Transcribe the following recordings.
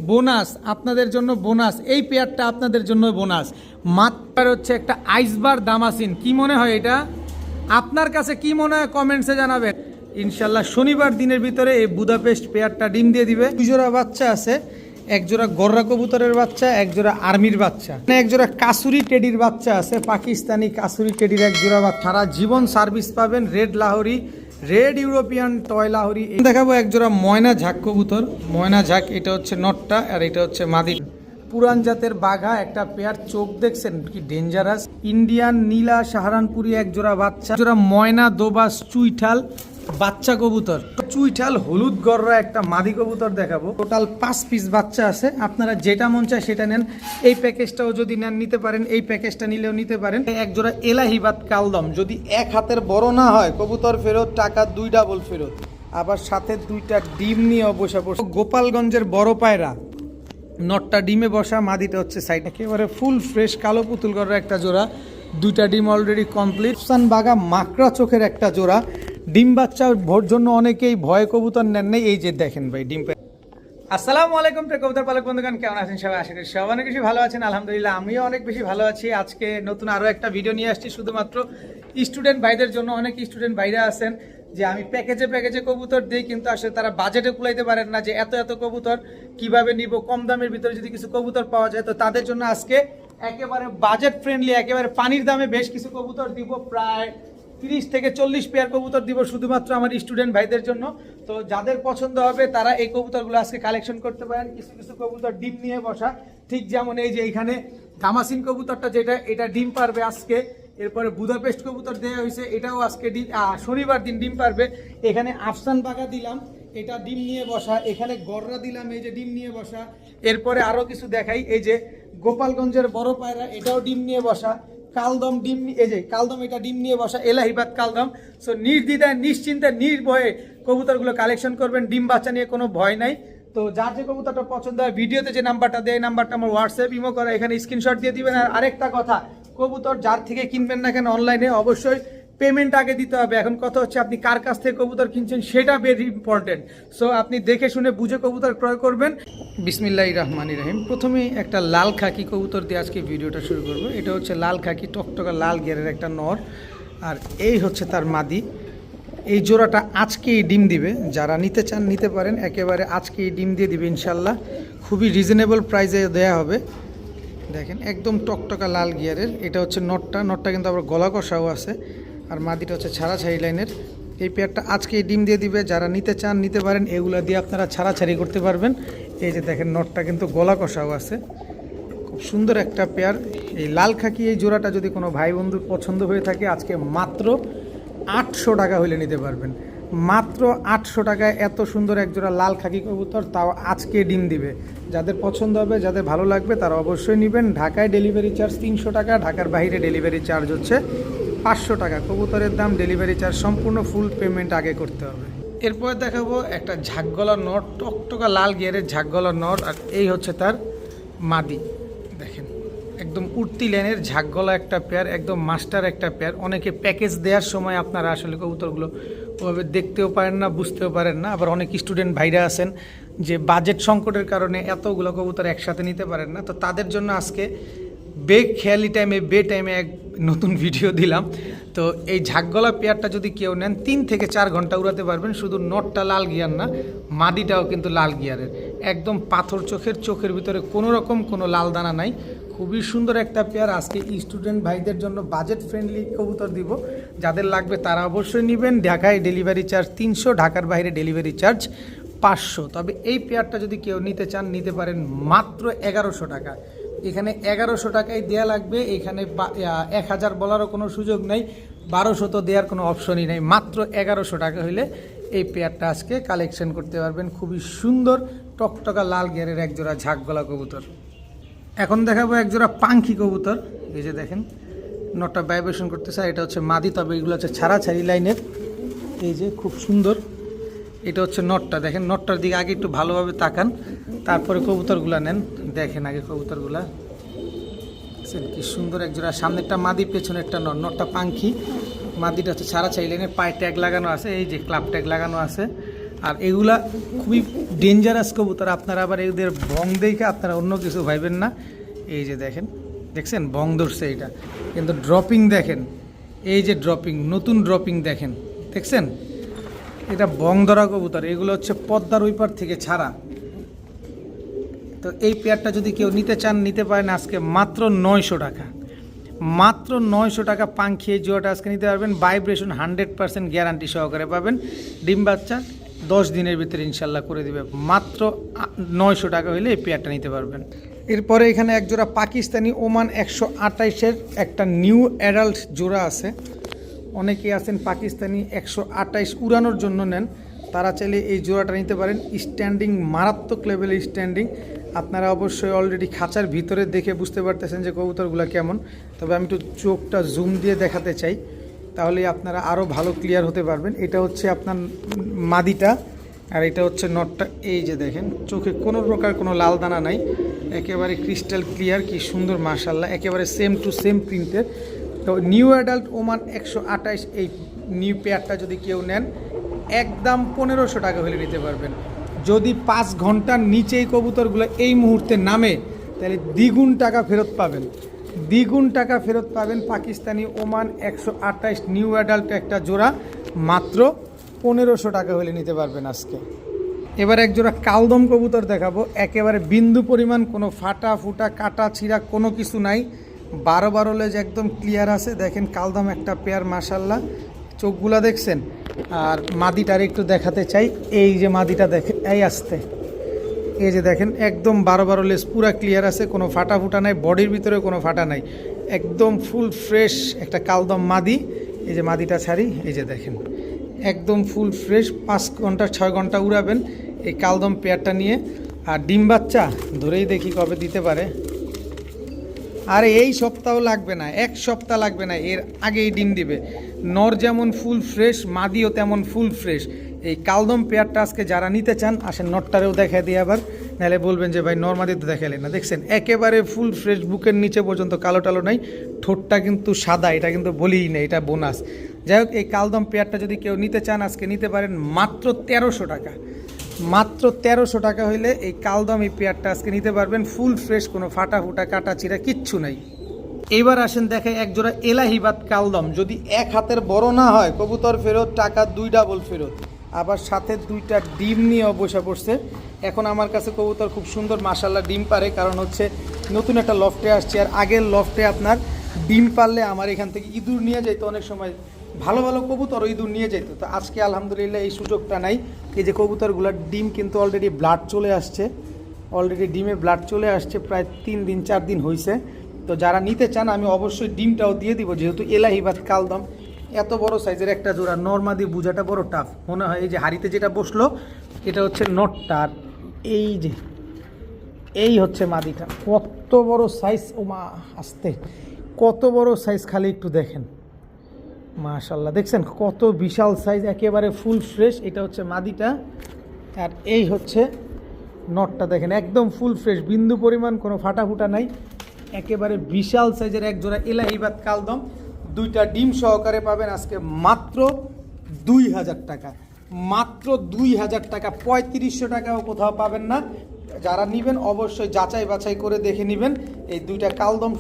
Bonus আপনাদের জন্য, bonus এই পেয়ারটা আপনাদের জন্য বোনাস। মাত্র হচ্ছে একটা আইসবার দামাসিন। কি মনে হয় এটা আপনার কাছে, কি মনে হয় কমেন্টসে জানাবেন। ইনশাল্লাহ শনিবার দিনের ভিতরে এই বুদাপেস্ট পেয়ারটা ডিম দিয়ে দিবে। দুই জোড়া বাচ্চা আছে, এক জোড়া গররা কবুতরের বাচ্চা, এক জোড়া আর্মির বাচ্চা, এক জোড়া কাসুরি টেডির বাচ্চা আছে, পাকিস্তানি কাসুরি টেডির এক জোড়া বাচ্চা। সারা জীবন সার্ভিস পাবেন। Red Lahori, red European toy Lahori. দেখাবো এক জোড়া ময়না ঝাঁক কবুতর, ময়না ঝাঁক। এটা হচ্ছে নটটা আর এটা হচ্ছে মাদি। পুরান জাতের বাঘা একটা পেয়ার, চোখ দেখছেন কি ডেঞ্জারাস। ইন্ডিয়ান নীলা সাহারানপুরি এক জোড়া বাচ্চা, জোড়া ময়না দোবাস চুইঠাল বাচ্চা কবুতর, চুইঠাল হলুদ গররা একটা মাদি কবুতর দেখাবো। টোটাল 5 পিস বাচ্চা আছে, আপনারা যেটা মন চায় সেটা নেন। এই প্যাকেজটাও যদি নেন নিতে পারেন, এই প্যাকেজটা নিলেও নিতে পারেন। এক জোড়া এলাহিবাদ কালদম, যদি এক হাতের বড় না হয় কবুতর ফেরত, টাকা 2 ডাবল ফেরত। আবার সাথে 2টা ডিম নিয়ে বসে পড়ছে। গোপালগঞ্জের বড় পায়রা, নটটা ডিমে বসা, মাদিটা হচ্ছে সাইড। একেবারে ফুল ফ্রেশ কালো পুতুল গররা একটা জোড়া, 2টা ডিম অলরেডি কমপ্লিট। সান বাগা মাকড়া চোখের একটা জোড়া, ডিম বাচ্চা ভোর জন্য অনেকেই ভয় কবুতর নেন নাই। এই যে দেখেন ভাই ডিম। আসসালামু আলাইকুম কবুতর পালক বন্ধুগণ, কেমন আছেন সবাই? আশা করি সবাই অনেক বেশি ভালো আছেন। আলহামদুলিল্লাহ আমিও অনেক বেশি ভালো আছি। আজকে নতুন আরও একটা ভিডিও নিয়ে আসছি শুধুমাত্র স্টুডেন্ট ভাইদের জন্য। অনেক স্টুডেন্ট ভাইরা আছেন যে আমি প্যাকেজে কবুতর দিই, কিন্তু আসলে তারা বাজেটে কুলাইতে পারেন না যে এত কবুতর কিভাবে নিব। কম দামের ভিতরে যদি কিছু কবুতর পাওয়া যায়, তো তাদের জন্য আজকে একেবারে বাজেট ফ্রেন্ডলি, একেবারে পানির দামে বেশ কিছু কবুতর দিব। প্রায় 30 থেকে 40 পেয়ার কবুতর দিব শুধুমাত্র আমার স্টুডেন্ট ভাইদের জন্য। তো যাদের পছন্দ হবে তারা এই কবুতরগুলো আজকে কালেকশন করতে পারেন। কিছু কিছু কবুতর ডিম নিয়ে বসা, ঠিক যেমন এই যে এইখানে দামাসিন কবুতরটা, যেটা এটা ডিম পারবে আজকে। এরপরে বুদাপেস্ট কবুতর দেওয়া হয়েছে, এটাও আজকে শনিবার দিন ডিম পারবে। এখানে আফসান বাগা দিলাম, এটা ডিম নিয়ে বসা। এখানে গররা দিলাম, এই যে ডিম নিয়ে বসা। এরপরে আরও কিছু দেখাই, এই যে গোপালগঞ্জের বড় পায়রা, এটাও ডিম নিয়ে বসা। কালদম ডিম, এই যে কালদম, এটা ডিম নিয়ে বসা এলাহিবাদ কালদম। সো নির্দ্বিধায় নিশ্চিন্তে নির্ভয়ে কবুতরগুলো কালেকশন করবেন। ডিম বাচ্চা নিয়ে কোনো ভয় নাই। তো যার যে কবুতরটা পছন্দ হয়, ভিডিওতে যে নাম্বারটা দেয় এই নাম্বারটা আমার হোয়াটসঅ্যাপ ইমো করা, এখানে স্ক্রিনশট দিয়ে দিবেন। আর আরেকটা কথা, কবুতর যার থেকে কিনবেন না কেন অনলাইনে অবশ্যই পেমেন্ট আগে দিতে হবে। এখন কথা হচ্ছে আপনি কার কাছ থেকে কবুতর কিনছেন সেটা ভেরি ইম্পর্টেন্ট। সো আপনি দেখে শুনে বুঝে কবুতর ক্রয় করবেন। বিসমিল্লাহির রহমানির রহিম। প্রথমেই একটা লাল খাকি কবুতর দিয়ে আজকে ভিডিওটা শুরু করব। এটা হচ্ছে লাল খাকি, টকটকা লাল গেরের একটা নর, আর এই হচ্ছে তার মাদি। এই জোড়াটা আজকেই ডিম দিবে, যারা নিতে চান নিতে পারেন। একেবারে আজকেই ডিম দিয়ে দিবে ইনশাল্লাহ, খুবই রিজনেবল প্রাইসে দেয়া হবে। দেখেন একদম টকটকা লাল গিয়ারের। এটা হচ্ছে নটটা কিন্তু আবার গলা কষাও আছে, আর মাদিটা হচ্ছে ছাড়াছাড়ি লাইনের। এই পেয়ারটা আজকেই ডিম দিয়ে দিবে, যারা নিতে চান নিতে পারেন। এগুলা দিয়ে আপনারা ছাড়াছাড়ি করতে পারবেন। এই যে দেখেন নটটা কিন্তু গলা কষাও আছে, খুব সুন্দর একটা পেয়ার। এই লাল খাকি এই জোড়াটা যদি কোনো ভাই বন্ধুর পছন্দ হয়ে থাকে, আজকে মাত্র 800 টাকা হইলে নিতে পারবেন। মাত্র 800 টাকায় এত সুন্দর এক জোড়া লাল খাকি কবুতর, তাও আজকে ডিম দিবে। যাদের পছন্দ হবে, যাদের ভালো লাগবে তারা অবশ্যই নেবেন। ঢাকায় ডেলিভারি চার্জ 300 টাকা, ঢাকার বাইরে ডেলিভারি চার্জ হচ্ছে 500 টাকা। কবুতরের দাম, ডেলিভারি চার্জ সম্পূর্ণ ফুল পেমেন্ট আগে করতে হবে। এরপর দেখাবো একটা ঝাঁকগলা নর, টকটকা লাল গিয়ারের ঝাঁকগলা নর, আর এই হচ্ছে তার মাদি। দেখেন একদম উঠতি লাইনের ঝাঁকগলা একটা পেয়ার, একদম মাস্টার একটা পেয়ার। অনেকে প্যাকেজ দেওয়ার সময় আপনারা আসলে কবুতরগুলো ওভাবে দেখতেও পারেন না, বুঝতেও পারেন না। আবার অনেক স্টুডেন্ট ভাইরা আছেন যে বাজেট সংকটের কারণে এতগুলো কবুতর একসাথে নিতে পারেন না। তো তাদের জন্য আজকে খেয়ালি টাইমে টাইমে এক নতুন ভিডিও দিলাম। তো এই ঝাঁকগলা পেয়ারটা যদি কেউ নেন 3 থেকে 4 ঘন্টা উড়াতে পারবেন। শুধু নটটা লাল গিয়ার না, মাদিটাও কিন্তু লাল গিয়ারের। একদম পাথর চোখের ভিতরে কোনো রকম কোনো লাল দানা নাই। খুবই সুন্দর একটা পেয়ার। আজকে স্টুডেন্ট ভাইদের জন্য বাজেট ফ্রেন্ডলি কবুতর দিব, যাদের লাগবে তারা অবশ্যই নেবেন। ঢাকায় ডেলিভারি চার্জ 300, ঢাকার বাইরে ডেলিভারি চার্জ 500। তবে এই পেয়ারটা যদি কেউ নিতে চান নিতে পারেন মাত্র 1100 টাকা। এখানে 1100 টাকায় দেওয়া লাগবে। এখানে 1000 বলারও কোনো সুযোগ নেই, 1200 তো দেওয়ার কোনো অপশনই নেই। মাত্র 1100 টাকা হইলে এই পেয়ারটা আজকে কালেকশন করতে পারবেন। খুবই সুন্দর টকটকা লাল গিয়ারের একজোড়া ঝাঁকগলা কবুতর। এখন দেখাবো একজোড়া পাঙ্খি কবুতর। এই যে দেখেন নটটা ভাইব্রেশন করতেছে, এটা হচ্ছে মাদি, তবে এগুলো হচ্ছে ছাড়াছাড়ি লাইনের। এই যে খুব সুন্দর, এটা হচ্ছে নটটা। দেখেন নটটার দিকে আগে একটু ভালোভাবে তাকান, তারপরে কবুতরগুলা নেন। দেখেন আগে কবুতরগুলা কি সুন্দর একজোড়া। সামনেরটা মাদি, পেছনে একটা নটটা পাঙ্খি। মাদিটা হচ্ছে ছাড়াছাড়ি লাইনের, পায়ে ট্যাগ লাগানো আছে, এই যে ক্লাব ট্যাগ লাগানো আছে। আর এগুলা খুবই ডেঞ্জারাস কবুতর, আপনারা আবার এদের বং দেখে আপনারা অন্য কিছু ভাইবেন না। এই যে দেখেন, দেখছেন বং ধরছে এটা, কিন্তু ড্রপিং দেখেন, এই যে ড্রপিং, নতুন ড্রপিং দেখেন, দেখছেন এটা বং ধরা কবুতর। এগুলো হচ্ছে পদ্মার ওই পার থেকে ছাড়া। তো এই পেয়ারটা যদি কেউ নিতে চান নিতে পারেন আজকে মাত্র 900 টাকা, মাত্র 900 টাকা পাঙ্খি এই জোড়াটা আজকে নিতে পারবেন। ভাইব্রেশন 100% গ্যারান্টি সহকারে পাবেন। ডিম বাচ্চা 10 দিনের ভিতরে ইনশাল্লাহ করে দিবে। মাত্র 900 টাকা হলে এই পেয়ারটা নিতে পারবেন। এরপরে এখানে এক জোড়া পাকিস্তানি ওমান 128-এর একটা নিউ অ্যাডাল্ট জোড়া আছে। অনেকেই আছেন পাকিস্তানি 128 উড়ানোর জন্য নেন, তারা চাইলে এই জোড়াটা নিতে পারেন। স্ট্যান্ডিং মারাত্মক লেভেলের স্ট্যান্ডিং, আপনারা অবশ্যই অলরেডি খাঁচার ভিতরে দেখে বুঝতে পারতেছেন যে কবুতরগুলো কেমন। তবে আমি একটু চোখটা জুম দিয়ে দেখাতে চাই, তাহলে আপনারা আরও ভালো ক্লিয়ার হতে পারবেন। এটা হচ্ছে আপনার মাদিটা, আর এটা হচ্ছে নটটা। এই যে দেখেন চোখে কোনো প্রকার কোনো লাল দানা নাই, একেবারে ক্রিস্টাল ক্লিয়ার, কি সুন্দর মাশাআল্লাহ, একেবারে সেম টু সেম প্রিন্টের। তো নিউ অ্যাডাল্ট ওমান 128 এই নিউ পেয়ারটা যদি কেউ নেন একদম 1500 টাকা হলে নিতে পারবেন। যদি 5 ঘন্টার নিচে এই কবুতরগুলো এই মুহূর্তে নামে তাহলে দ্বিগুণ টাকা ফেরত পাবেন, দ্বিগুণ টাকা ফেরত পাবেন। পাকিস্তানি ওমান 128 নিউ অ্যাডাল্ট একটা জোড়া মাত্র 1500 টাকা হলে নিতে পারবেন আজকে। এবার এক জোড়া কালদম কবুতর দেখাবো, একেবারে বিন্দু পরিমাণ কোনো ফাটা ফুটা কাটা ছিঁড়া কোনো কিছু নাই, 12 লেজ একদম ক্লিয়ার আছে। দেখেন কালদম একটা পেয়ার মাশাল্লাহ, চোখগুলা দেখছেন। আর মাদিটার একটু দেখাতে চাই, এই যে মাদিটা দেখেন, এই আসতে এই যে দেখেন একদম 12 লেজ পুরা ক্লিয়ার আছে, কোনো ফাটা ফুটা নাই, বডির ভিতরে কোনো ফাটা নাই, একদম ফুল ফ্রেশ একটা কালদম মাদি। এই যে মাদিটা ছাড়ি, এই যে দেখেন একদম ফুল ফ্রেশ, 5 ঘন্টা 6 ঘন্টা উড়াবেন এই কালদম পেয়ারটা নিয়ে। আর ডিম বাচ্চা ধরেই দেখি কবে দিতে পারে। আরে এই সপ্তাহ লাগবে না, 1 সপ্তাহ লাগবে না, এর আগেই ডিম দিবে। নর যেমন ফুল ফ্রেশ, মাদিও তেমন ফুল ফ্রেশ। এই কালদম পেয়ারটা আজকে যারা নিতে চান আসেন, নটটারেও দেখাই দিয়ে আবার, নাহলে বলবেন যে ভাই নর মাদি তো দেখালেন না। দেখছেন একেবারে ফুল ফ্রেশ, বুকের নিচে পর্যন্ত কালো টালো নাই, ঠোঁটটা কিন্তু সাদা, এটা কিন্তু বলিই না, এটা বোনাস। যাই হোক এই কালদম পেয়ারটা যদি কেউ নিতে চান আজকে নিতে পারেন মাত্র 1300 টাকা, মাত্র 1300 টাকা হইলে এই কালদম এই পেয়ারটা আজকে নিতে পারবেন। ফুল ফ্রেশ, কোনো ফাটা ফুটা কাটা চিরা কিচ্ছু নাই। এইবার আসেন দেখে এক জোড়া এলাহিবাদ কালদম, যদি এক হাতের বড় না হয় কবুতর ফেরত, টাকা 2 ডাবল ফেরত। আবার সাথে 2টা ডিম নিয়ে বসে পড়ছে। এখন আমার কাছে কবুতর খুব সুন্দর মাশাল্লাহ ডিম পারে, কারণ হচ্ছে নতুন একটা লফটে আসছে। আর আগের লফটে আপনার ডিম পারলে আমার এখান থেকে ইঁদুর নিয়ে যেত, অনেক সময় ভালো ভালো কবুতর ইঁদুর নিয়ে যেত। তো আজকে আলহামদুলিল্লাহ এই সুযোগটা নাই। এই যে কবুতরগুলোর ডিম কিন্তু অলরেডি ব্লাড চলে আসছে, অলরেডি ডিমে ব্লাড চলে আসছে, প্রায় 3 দিন 4 দিন হয়েছে। তো যারা নিতে চান আমি অবশ্যই ডিমটাও দিয়ে দিব, যেহেতু এলাহিবাদ কালদম এত বড় সাইজের একটা জোড়া, নরমাদি বুঝাটা বড় টাফ মনে হয়। এই যে হাড়িতে যেটা বসলো এটা হচ্ছে নটটা, আর এই যে এই হচ্ছে মাদিটা, কত বড় সাইজ, ও মা আসতে কত বড় সাইজ, খালি একটু দেখেন মাশাল্লাহ, দেখছেন কত বিশাল সাইজ, একেবারে ফুল ফ্রেশ। এটা হচ্ছে মাদিটা, আর এই হচ্ছে নটটা, দেখেন একদম ফুল ফ্রেশ, বিন্দু পরিমাণ কোনো ফাটা ফুটা নাই, একেবারে বিশাল সাইজের এক জোড়া এলাহিবাদ কালদম। 2টা ডিম সহকারে পাবেন আজকে মাত্র 2000 টাকা, মাত্র 2000 টাকা, 3500 টাকাও কোথাও পাবেন না। যারা নেবেন অবশ্যই যাচাই বাছাই করে দেখে নেবেন। এই 2টা কালদম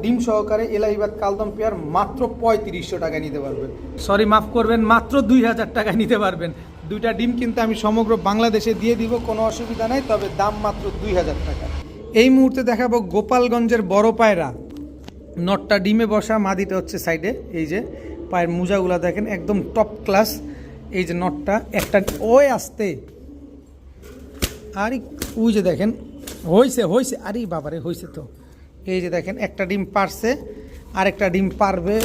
ডিম সহকারে এলাহিবাদ কালদম পেয়ার মাত্র 3500 টাকায় নিতে পারবেন, সরি মাফ করবেন, মাত্র 2000 টাকায় নিতে পারবেন। 2টা ডিম কিন্তু আমি সমগ্র বাংলাদেশে দিয়ে দিব, কোনো অসুবিধা নাই, তবে দাম মাত্র 2000 টাকা। এই মুহূর্তে দেখাবো গোপালগঞ্জের বড় পায়রা, নটটা ডিমে বসা, মাদিটা হচ্ছে সাইডে। এই যে পায়ের মোজাগুলা দেখেন একদম টপ ক্লাস। এই যে নটটা একটা ওই আসতে, আরে ওই যে দেখেন হয়েছে হয়েছে, আরে বাবারে হয়েছে তো। এই যে দেখেন একটা ডিম পারছে, আরেকটা ডিম পারবে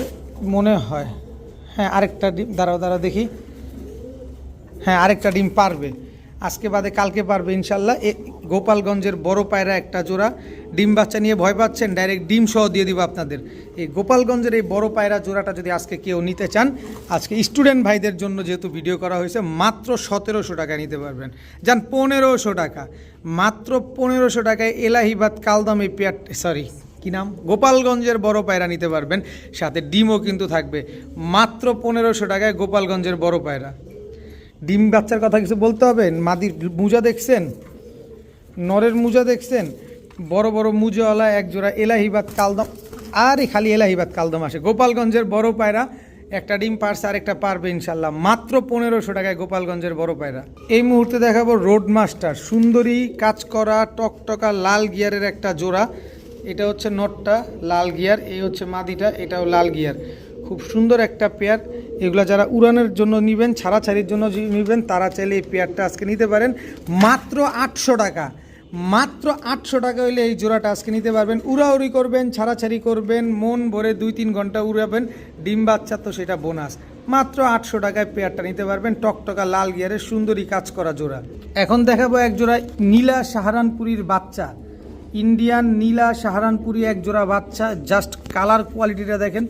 মনে হয়, হ্যাঁ আরেকটা ডিম, দাঁড়াও দেখি, হ্যাঁ আরেকটা ডিম পারবে, আজকে বাদে কালকে পারবে ইনশাল্লাহ। গোপালগঞ্জের বড় পায়রা একটা জোড়া, ডিম বাচ্চা নিয়ে ভয় পাচ্ছেন, ডাইরেক্ট ডিম সহ দিয়ে দিব আপনাদের। এই গোপালগঞ্জের এই বড় পায়রা জোড়াটা যদি আজকে কেউ নিতে চান, আজকে স্টুডেন্ট ভাইদের জন্য যেহেতু ভিডিও করা হয়েছে, মাত্র 1700 টাকা নিতে পারবেন। যান 1500 টাকা, মাত্র 1500 টাকায় এলাহিবাদ কালদম এই পেয়ার, সরি কী নাম, গোপালগঞ্জের বড় পায়রা নিতে পারবেন, সাথে ডিমও কিন্তু থাকবে। মাত্র 1500 টাকায় গোপালগঞ্জের বড় পায়রা। ডিম বাচ্চার কথা কিছু বলতে হবে? মাদির মুজা দেখছেন, নরের মুজা দেখছেন, বড় বড় মুজাওয়ালা এক জোড়া এলাহিবাদ কালদম, আরে খালি এলাহিবাদ কালদম আসে। গোপালগঞ্জের বড় পায়রা একটা ডিম পারছে, আরেকটা পারবে ইনশাল্লাহ। মাত্র 1500 টাকায় গোপালগঞ্জের বড় পায়রা। এই মুহূর্তে দেখাবো রোড মাস্টার, সুন্দরী কাজ করা টকটকা লাল গিয়ারের একটা জোড়া। এটা হচ্ছে নটটা লাল গিয়ার, এই হচ্ছে মাদিটা, এটাও লাল গিয়ার। খুব সুন্দর একটা পেয়ার। এগুলো যারা উড়ানের জন্য নেবেন, ছাড়াছাড়ির জন্য নেবেন, তারা চাইলে এই পেয়ারটা আজকে নিতে পারেন মাত্র 800 টাকা। মাত্র 800 টাকা হইলে এই জোড়াটা আজকে নিতে পারবেন। উড়াউড়ি করবেন, ছাড়াছাড়ি করবেন, মন ভরে 2-3 ঘন্টা উড়াবেন, ডিম বাচ্চা তো সেটা বোনাস। মাত্র 800 টাকায় পেয়ারটা নিতে পারবেন, টকটকা লাল গিয়ারের সুন্দরী কাজ করা জোড়া। এখন দেখাবো এক জোড়া নীলা সাহারানপুরীর বাচ্চা, ইন্ডিয়ান নীলা সাহারানপুরি এক জোড়া বাচ্চা। জাস্ট কালার কোয়ালিটিটা দেখেন,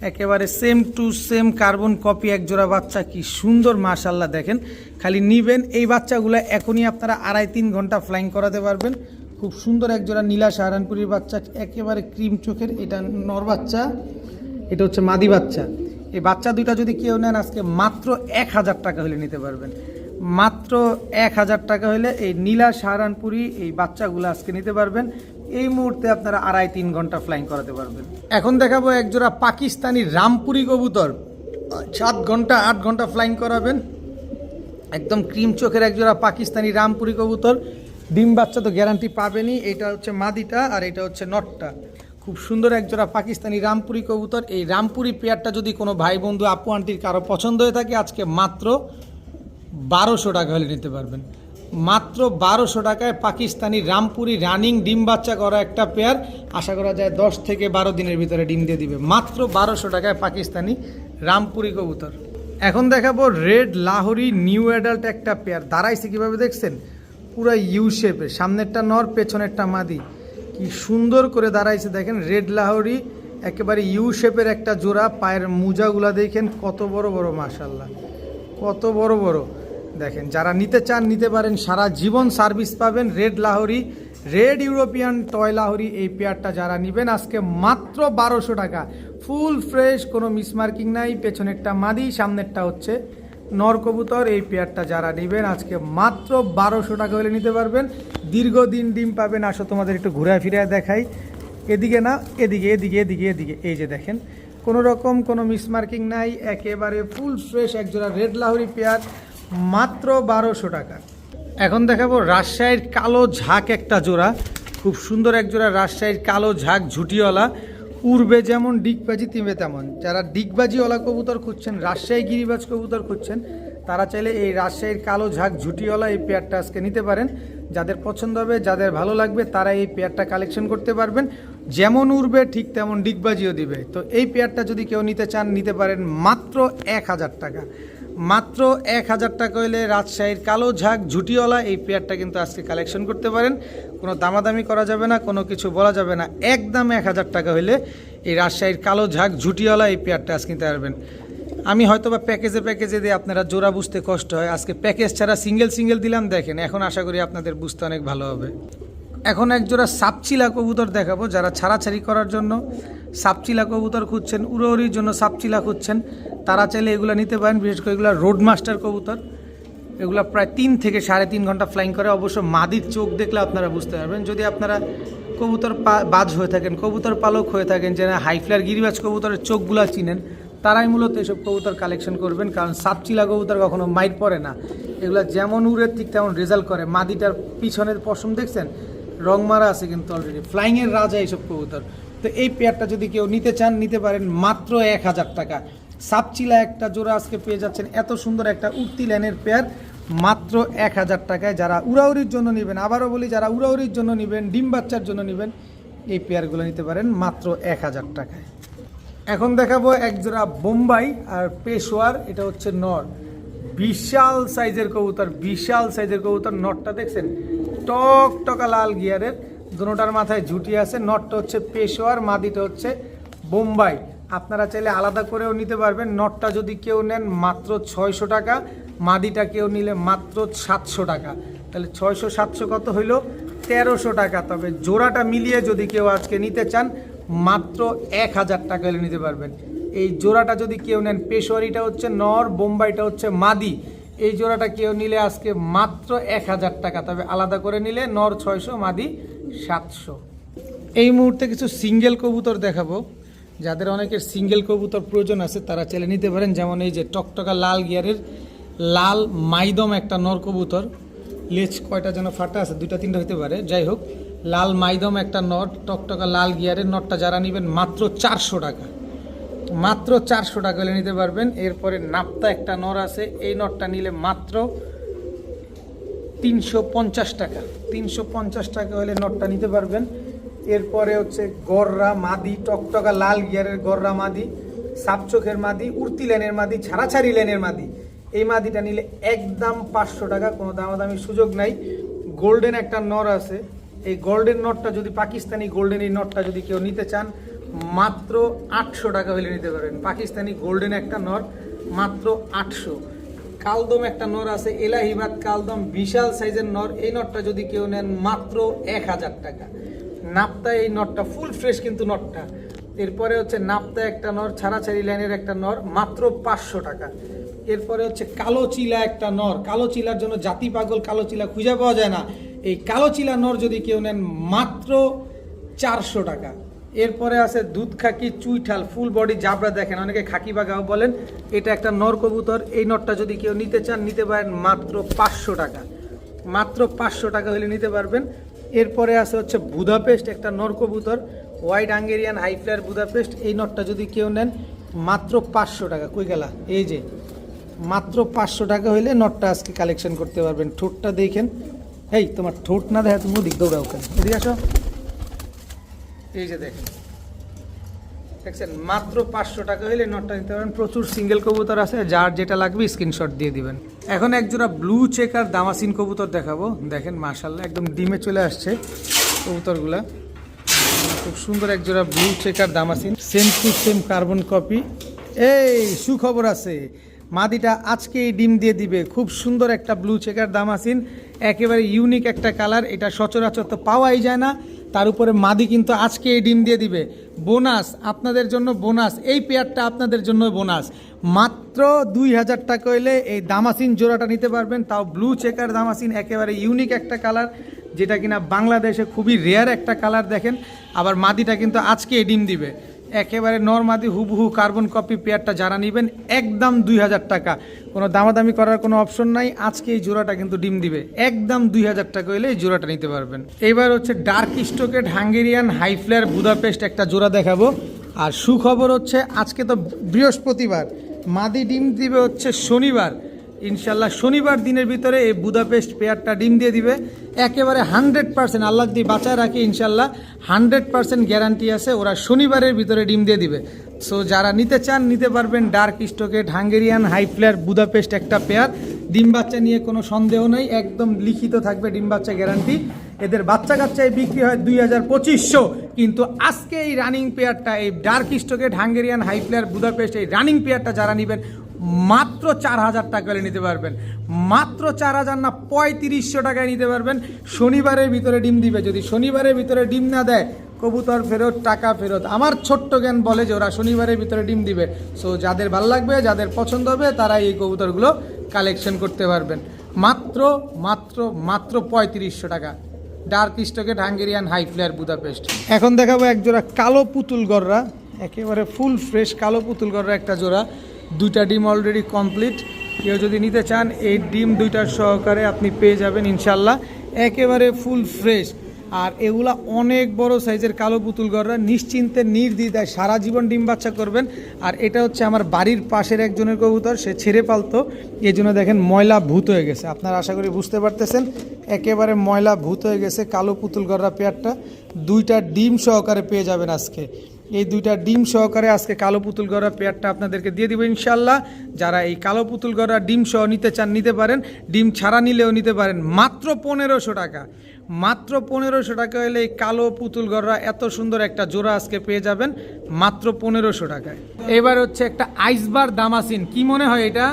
একেবারে same to same carbon copy এক জোড়া বাচ্চা। কি সুন্দর মাশাল্লাহ, দেখেন খালি নিবেন। এই বাচ্চাগুলো এখনই আপনারা 2.5-3 ঘন্টা ফ্লাইং করাতে পারবেন। খুব সুন্দর এক জোড়া নীলা সাহারানপুরির বাচ্চা, একেবারে ক্রিম চোখের। এটা নর বাচ্চা, এটা হচ্ছে মাদি বাচ্চা। এই বাচ্চা দুইটা যদি কেউ নেন আজকে মাত্র 1000 টাকা হলে নিতে পারবেন। মাত্র 1000 টাকা হলে এই নীলা সাহারানপুরি এই বাচ্চাগুলো আজকে নিতে পারবেন। এই মুহূর্তে আপনারা 2.5-3 ঘন্টা ফ্লাইং করাতে পারবেন। এখন দেখাবো এক জোড়া পাকিস্তানি রামপুরি কবুতর, 7 ঘন্টা 8 ঘন্টা ফ্লাইং করাবেন। একদম ক্রিম চোখের এক জোড়া পাকিস্তানি রামপুরি কবুতর। ডিম বাচ্চা তো গ্যারান্টি পাবেনই। এটা হচ্ছে মাদিটা আর এটা হচ্ছে নটটা। খুব সুন্দর এক জোড়া পাকিস্তানি রামপুরি কবুতর। এই রামপুরি পেয়ারটা যদি কোনো ভাই বন্ধু আপু আন্টির কারো পছন্দ হয়ে থাকে আজকে মাত্র 1200 টাকা হলে নিতে পারবেন। মাত্র 1200 টাকায় পাকিস্তানি রামপুরি রানিং ডিম বাচ্চা করা একটা পেয়ার। আশা করা যায় 10 থেকে 12 দিনের ভিতরে ডিম দিয়ে দিবে। মাত্র 1200 টাকায় পাকিস্তানি রামপুরি কবুতর। এখন দেখাবো রেড লাহোরি নিউ অ্যাডাল্ট একটা পেয়ার। দাঁড়াইছে কীভাবে দেখছেন, পুরো ইউ শেপে, সামনেরটা নর পেছনেরটা মাদি। কি সুন্দর করে দাঁড়াইছে দেখেন, রেড লাহোরি একেবারে ইউ শেপের একটা জোড়া। পায়ের মোজাগুলা দেখেন কত বড় বড়, মাশাল্লাহ কত বড় বড়। দেখেন যারা নিতে চান নিতে পারেন, সারা জীবন সার্ভিস পাবেন। Red Lahori, red European toy Lahori এই পেয়ারটা যারা নেবেন আজকে মাত্র 1200 টাকা। ফুল ফ্রেশ, কোনো মিসমার্কিং নাই। পেছনেরটা মাদি, সামনেরটা হচ্ছে নর কবুতর। এই পেয়ারটা যারা নেবেন আজকে মাত্র 1200 টাকা হলে নিতে পারবেন। দীর্ঘদিন ডিম পাবেন। আসো তোমাদের একটু ঘুরে ফিরে দেখাই, এদিকে না এদিকে, এদিকে এদিকে এদিকে। এই যে দেখেন কোনো রকম কোনো মিসমার্কিং নাই, একেবারে ফুল ফ্রেশ একজোড়া রেড লাহোরি পেয়ার, মাত্র 1200 টাকা। এখন দেখাবো রাজশাহীর কালো ঝাঁক একটা জোড়া। খুব সুন্দর এক জোড়া রাজশাহীর কালো ঝাঁক, ঝুটিওয়ালা। উড়বে যেমন ডিগবাজি তিনবে তেমন। যারা ডিগবাজিওয়ালা কবুতর খুঁজছেন, রাজশাহী গিরিবাজ কবুতর খুঁজছেন, তারা চাইলে এই রাজশাহীর কালো ঝাঁক ঝুটিওয়ালা এই পেয়ারটা আজকে নিতে পারেন। যাদের পছন্দ হবে, যাদের ভালো লাগবে, তারা এই পেয়ারটা কালেকশন করতে পারবেন। যেমন উড়বে ঠিক তেমন ডিগবাজিও দিবে। তো এই পেয়ারটা যদি কেউ নিতে চান নিতে পারেন মাত্র 1000 টাকা। মাত্র 1000 টাকা হলে রাজশাহীর কালো ঝাঁক ঝুটিওয়ালা এই পেয়ারটা কিন্তু আজকে কালেকশন করতে পারেন। কোনো দামাদামি করা যাবে না, কোনো কিছু বলা যাবে না। একদম 1000 টাকা হলে এই রাজশাহীর কালো ঝাঁক ঝুটিওয়ালা এই পেয়ারটা আজকে নিতে পারবেন। আমি হয়তো বা প্যাকেজে দিয়ে আপনারা জোড়া বুঝতে কষ্ট হয়, আজকে প্যাকেজ ছাড়া সিঙ্গেল দিলাম। দেখেন এখন আশা করি আপনাদের বুঝতে অনেক ভালো হবে। এখন এক জোড়া সাপচিলা কবুতর দেখাবো। যারা ছাড়াছাড়ি করার জন্য সাপচিলা কবুতর খুঁজছেন, উড়োউড়ির জন্য সাপচিলা খুঁজছেন, তারা চাইলে এগুলো নিতে পারেন। বিশেষ করে এগুলো রোড মাস্টার কবুতর। এগুলো প্রায় 3 থেকে 3.5 ঘন্টা ফ্লাইং করে। অবশ্য মাদির চোখ দেখলে আপনারা বুঝতে পারবেন। যদি আপনারা কবুতর বাজ হয়ে থাকেন, কবুতর পালক হয়ে থাকেন, যেন হাই ফ্লায়ার গিরিবাজ কবুতরের চোখগুলো চিনেন, তারাই মূলত এসব কবুতর কালেকশন করবেন। কারণ সাপচিলা কবুতর কখনো মাইট পড়ে না। এগুলো যেমন উড়ে ঠিক তেমন রেজাল্ট করে। মাদিটার পিছনের পশম দেখছেন, রং মারা আছে কিন্তু অলরেডি। ফ্লাইংয়ের রাজা এইসব কবুতর। তো এই পেয়ারটা যদি কেউ নিতে চান নিতে পারেন মাত্র 1000 টাকা। সাপচিলা একটা জোড়া আজকে পেয়ে যাচ্ছেন। এত সুন্দর একটা উঠতি লাইনের পেয়ার মাত্র 1000 টাকায়। যারা উড়াউড়ির জন্য নেবেন, আবারও বলি যারা উড়াউড়ির জন্য নেবেন, ডিম বাচ্চার জন্য নেবেন, এই পেয়ারগুলো নিতে পারেন মাত্র 1000 টাকায়। এখন দেখাবো এক জোড়া বোম্বাই আর পেশোয়ার। এটা হচ্ছে নর, বিশাল সাইজের কবুতর, বিশাল সাইজের কবুতর। নটটা দেখছেন টকটকা লাল গিয়ারের, দুটোটার মাথায় ঝুটি আছে। নটটা হচ্ছে পেশোয়ার, মাদিটা হচ্ছে বোম্বাই। আপনারা চাইলে আলাদা করেও নিতে পারবেন। নটটা যদি কেউ নেন মাত্র 600 টাকা, মাদিটা কেউ নিলে মাত্র 700 টাকা। তাহলে 600 700 কত হইল? 1300 টাকা। তবে জোড়াটা মিলিয়ে যদি কেউ আজকে নিতে চান মাত্র 1000 টাকা হলে নিতে পারবেন। এই জোড়াটা যদি কেউ নেন, পেশোয়ারিটা হচ্ছে নর, বোম্বাইটা হচ্ছে মাদি, এই জোড়াটা কেউ নিলে আজকে মাত্র 1000 টাকা, তবে আলাদা করে নিলে নর 600 মাদি 700। এই মুহূর্তে কিছু সিঙ্গেল কবুতর দেখাবো, যাদের অনেকের সিঙ্গেল কবুতর প্রয়োজন আছে তারা চাইলে নিতে পারেন। যেমন এই যে টকটকা লাল গিয়ারের লাল মাইদম একটা নর কবুতর, লেজ কয়টা যেন ফাটা আছে, 2টা 3টা হতে পারে, যাই হোক লাল মাইদম একটা নর টকটকা লাল গিয়ারের নরটা যারা নেবেন মাত্র 400 টাকা, মাত্র 400 টাকা হলে নিতে পারবেন। এরপরে নাপ্তা একটা নর আছে, এই নরটা নিলে মাত্র 350 টাকা, 350 টাকা হলে নরটা নিতে পারবেন। এরপরে হচ্ছে গররা মাদি টকটকা লাল গিয়ারের গররা মাদি, সাপচোখের মাদি, উর্তি লাইনের মাদি, ছাড়াছাড়ি লাইনের মাদি, এই মাদিটা নিলে একদম 500 টাকা, কোনো দামাদামির সুযোগ নাই। গোল্ডেন একটা নর আছে, এই গোল্ডেন নটটা যদি পাকিস্তানি গোল্ডেন এই নটটা যদি কেউ নিতে চান মাত্র 800 টাকা হলে নিতে পারবেন। পাকিস্তানি গোল্ডেন একটা নর মাত্র 800। কালদম একটা নর আছে, এলাহিবাদ কালদম বিশাল সাইজের নর, এই নটটা যদি কেউ নেন মাত্র 1000 টাকা। নাপ্তা এই নটটা ফুল ফ্রেশ কিন্তু নটটা। এরপরে হচ্ছে নাপ্তা একটা নর, ছাড়াছাড়ি লাইনের একটা নর মাত্র 500 টাকা। এরপরে হচ্ছে কালো চিলা একটা নর, কালো চিলার জন্য জাতি পাগল, কালো চিলা খুঁজে পাওয়া যায় না, এই কালো চিলা নর যদি কেউ নেন মাত্র 400 টাকা। এরপরে আছে দুধ খাকি চুইঠাল ফুল বডি জাবরা, দেখেন অনেকে খাকি বাগাও বলেন, এটা একটা নর কবুতর, এই নরটা যদি কেউ নিতে চান নিতে পারেন মাত্র 500 টাকা, মাত্র 500 টাকা হলে নিতে পারবেন। এরপরে আছে হচ্ছে বুদাপেস্ট একটা নর কবুতর, white Hungarian high flyer Budapest, এই নরটা যদি কেউ নেন মাত্র 500 টাকা। কই গেলা, এই যে মাত্র 500 টাকা হইলে নটটা আজকে কালেকশন করতে পারবেন। ঠোঁটটা দেখেন, এই তোমার ঠোঁট না দেখা তুমি ওদিক দৌড়াও কেন, এদিকে আসো, এই যে দেখেন দেখছেন মাত্র 500 টাকা হইলে নটটা নিতে পারবেন। প্রচুর সিঙ্গেল কবুতর আছে, যার যেটা লাগবে স্ক্রিনশট দিয়ে দিবেন। এখন একজোড়া ব্লু চেকার দামাসিন কবুতর দেখাবো, দেখেন মাশাআল্লাহ একদম ডিমে চলে আসছে কবুতরগুলা, খুব সুন্দর একজোড়া blue checker দামাসিন, same to same carbon copy. এই সুখবর আছে, মাদিটা আজকে এই ডিম দিয়ে দিবে, খুব সুন্দর একটা ব্লু চেকার দামাসিন, একেবারে ইউনিক একটা কালার, এটা সচরাচর তো পাওয়াই যায় না, তার উপরে মাদি কিন্তু আজকে এই ডিম দিয়ে দিবে। বোনাস আপনাদের জন্য, বোনাস এই পেয়ারটা আপনাদের জন্য বোনাস, মাত্র 2000 টাকা হইলে এই দামাসিন জোড়াটা নিতে পারবেন, তাও ব্লু চেকার দামাসিন, একেবারে ইউনিক একটা কালার, যেটা কিনা বাংলাদেশে খুবই রেয়ার একটা কালার। দেখেন আবার মাদিটা কিন্তু আজকে এই ডিম দিবে, একেবারে নরমাদি হুবহু কার্বন কপি পেয়ারটা যারা নেবেন একদম 2000 টাকা, কোনো দামাদামি করার কোনো অপশন নাই, আজকে এই জোড়াটা কিন্তু ডিম দিবে একদম 2000 টাকা হলে এই জোড়াটা নিতে পারবেন। এবার হচ্ছে dark storked Hungarian high flyer Budapest একটা জোড়া দেখাবো। আর সুখবর হচ্ছে আজকে তো বৃহস্পতিবার, মাদি ডিম দিবে হচ্ছে শনিবার, ইনশাল্লাহ শনিবার দিনের ভিতরে এই বুদাপেস্ট পেয়ারটা ডিম দিয়ে দিবে, একেবারে 100% আল্লাহ দিয়ে বাঁচায় রাখে, ইনশাল্লাহ 100% গ্যারান্টি আছে, ওরা শনিবারের ভিতরে ডিম দিয়ে দিবে। সো যারা নিতে চান নিতে পারবেন। Dark storked Hungarian high flyer Budapest একটা পেয়ার, ডিম বাচ্চা নিয়ে কোনো সন্দেহ নেই, একদম লিখিত থাকবে ডিম বাচ্চা গ্যারান্টি। এদের বাচ্চা কাচ্চায় বিক্রি হয় 2000-2500, কিন্তু আজকে এই রানিং পেয়ারটা, এই dark storked Hungarian high flyer Budapest এই রানিং পেয়ারটা যারা নেবেন মাত্র 4000 টাকা হলে নিতে পারবেন, মাত্র 4000 না 3500 টাকায় নিতে পারবেন। শনিবারের ভিতরে ডিম দিবে, যদি শনিবারের ভিতরে ডিম না দেয় কবুতর ফেরত, টাকা ফেরত। আমার ছোট্ট জ্ঞান বলে যে ওরা শনিবারের ভিতরে ডিম দিবে। সো যাদের ভালো লাগবে, যাদের পছন্দ হবে, তারা এই কবুতরগুলো কালেকশন করতে পারবেন মাত্র মাত্র মাত্র 3500 টাকা। Dark storked Hungarian high flyer Budapest. এখন দেখাবো এক জোড়া কালো পুতুল গররা, একেবারে ফুল ফ্রেশ কালো পুতুল গররা একটা জোড়া, 2টা ডিম অলরেডি কমপ্লিট। কেউ যদি নিতে চান এই ডিম 2টার সহকারে আপনি পেয়ে যাবেন ইনশাল্লাহ, একেবারে ফুল ফ্রেশ। আর এগুলা অনেক বড় সাইজের কালো পুতুল গররা, নিশ্চিন্তে নির্দ্বিধায় সারা জীবন ডিম বাচ্চা করবেন। আর এটা হচ্ছে আমার বাড়ির পাশের একজনের কবুতর, সে ছেড়ে পালতো, এই জন্য দেখেন ময়লা ভূত হয়ে গেছে, আপনারা আশা করি বুঝতে পারতেছেন, একেবারে ময়লা ভূত হয়ে গেছে কালো পুতুল গররা পেয়ারটা। 2টা ডিম সহকারে পেয়ে যাবেন আজকে, এই 2টা ডিম সহকারে আজকে কালো পুতুল গররা পেয়ারটা আপনাদেরকে দিয়ে দিব ইনশাল্লাহ। যারা এই কালো পুতুল গররা ডিম সহ নিতে চান নিতে পারেন, ডিম ছাড়া নিলেও নিতে পারেন, মাত্র 1500 টাকা, মাত্র 1500 টাকা হলে এই কালো পুতুল গররা এত সুন্দর একটা জোড়া আজকে পেয়ে যাবেন মাত্র 1500 টাকায়। এবার হচ্ছে একটা আইসবার দামাসিন, কি মনে হয় এটা